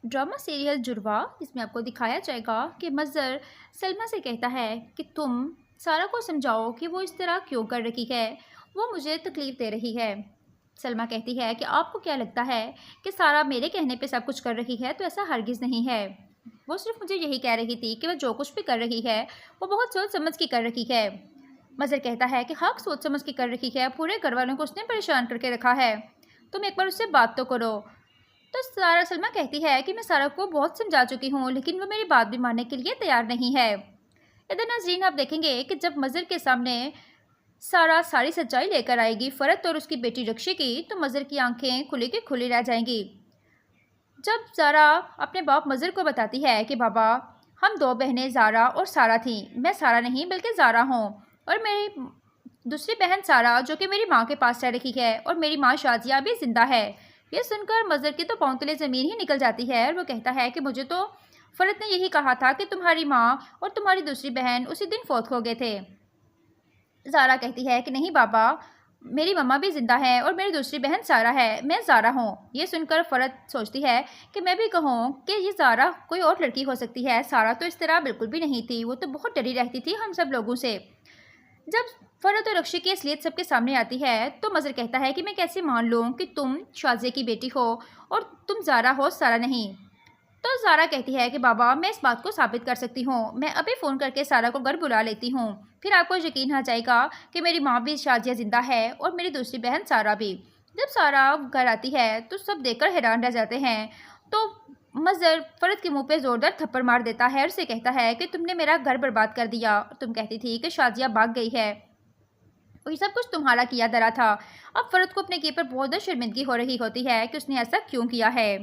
Drama serial جڑواں، اس میں آپ کو دکھایا جائے گا کہ مظہر سلمیٰ سے کہتا ہے کہ تم سارہ کو سمجھاؤ کہ وہ اس طرح کیوں کر رہی ہے، وہ مجھے تکلیف دے رہی ہے۔ سلمیٰ کہتی ہے کہ آپ کو کیا لگتا ہے کہ سارہ میرے کہنے پہ سب کچھ کر رہی ہے؟ تو ایسا ہرگز نہیں ہے، وہ صرف مجھے یہی کہہ رہی تھی کہ وہ جو کچھ بھی کر رہی ہے وہ بہت سوچ سمجھ کے کر رہی ہے۔ مظہر کہتا ہے کہ حق سوچ سمجھ کے کر رہی ہے، پورے گھر والوں کو اس نے پریشان کر کے رکھا ہے، تم ایک بار اس سے بات تو کرو۔ تو سلمیٰ کہتی ہے کہ میں سارہ کو بہت سمجھا چکی ہوں لیکن وہ میری بات بھی ماننے کے لیے تیار نہیں ہے۔ ادھر ناظرین آپ دیکھیں گے کہ جب مظہر کے سامنے سارہ ساری سچائی لے کر آئے گی فرت اور اس کی بیٹی رکشی کی، تو مظہر کی آنکھیں کھلی کی کھلی رہ جائیں گی۔ جب زارا اپنے باپ مظہر کو بتاتی ہے کہ بابا ہم دو بہنیں زارا اور سارہ تھیں، میں سارہ نہیں بلکہ زارا ہوں، اور میری دوسری بہن سارہ جو کہ میری ماں کے پاس رہ رہی ہے، اور میری ماں شازیہ بھی زندہ ہے۔ یہ سن کر مظہر کی تو پاؤں تلے زمین ہی نکل جاتی ہے، اور وہ کہتا ہے کہ مجھے تو فرت نے یہی کہا تھا کہ تمہاری ماں اور تمہاری دوسری بہن اسی دن فوت ہو گئے تھے۔ زارا کہتی ہے کہ نہیں بابا، میری ماما بھی زندہ ہے اور میری دوسری بہن سارہ ہے، میں زارا ہوں۔ یہ سن کر فرت سوچتی ہے کہ میں بھی کہوں کہ یہ زارا کوئی اور لڑکی ہو سکتی ہے، سارہ تو اس طرح بالکل بھی نہیں تھی، وہ تو بہت ڈری رہتی تھی ہم سب لوگوں سے۔ جب فرت اور رکشی کی اصلیت سب کے سامنے آتی ہے تو مظہر کہتا ہے کہ میں کیسے مان لوں کہ تم شازیہ کی بیٹی ہو اور تم زارا ہو، سارہ نہیں۔ تو زارا کہتی ہے کہ بابا میں اس بات کو ثابت کر سکتی ہوں، میں ابھی فون کر کے سارہ کو گھر بلا لیتی ہوں، پھر آپ کو یقین آ جائے گا کہ میری ماں بھی شازیہ زندہ ہے اور میری دوسری بہن سارہ بھی۔ جب سارہ گھر آتی ہے تو سب دیکھ کر حیران رہ جاتے ہیں، تو مظہر فرت کے منہ پہ زوردار تھپڑ مار دیتا ہے اور اسے کہتا ہے کہ تم نے میرا گھر برباد کر دیا، تم کہتی تھی کہ شازیہ بھاگ گئی ہے اور یہ سب کچھ تمہارا کیا دھرا تھا۔ اب فرت کو اپنے کی پر بہت زیادہ شرمندگی ہو رہی ہوتی ہے کہ اس نے ایسا کیوں کیا ہے۔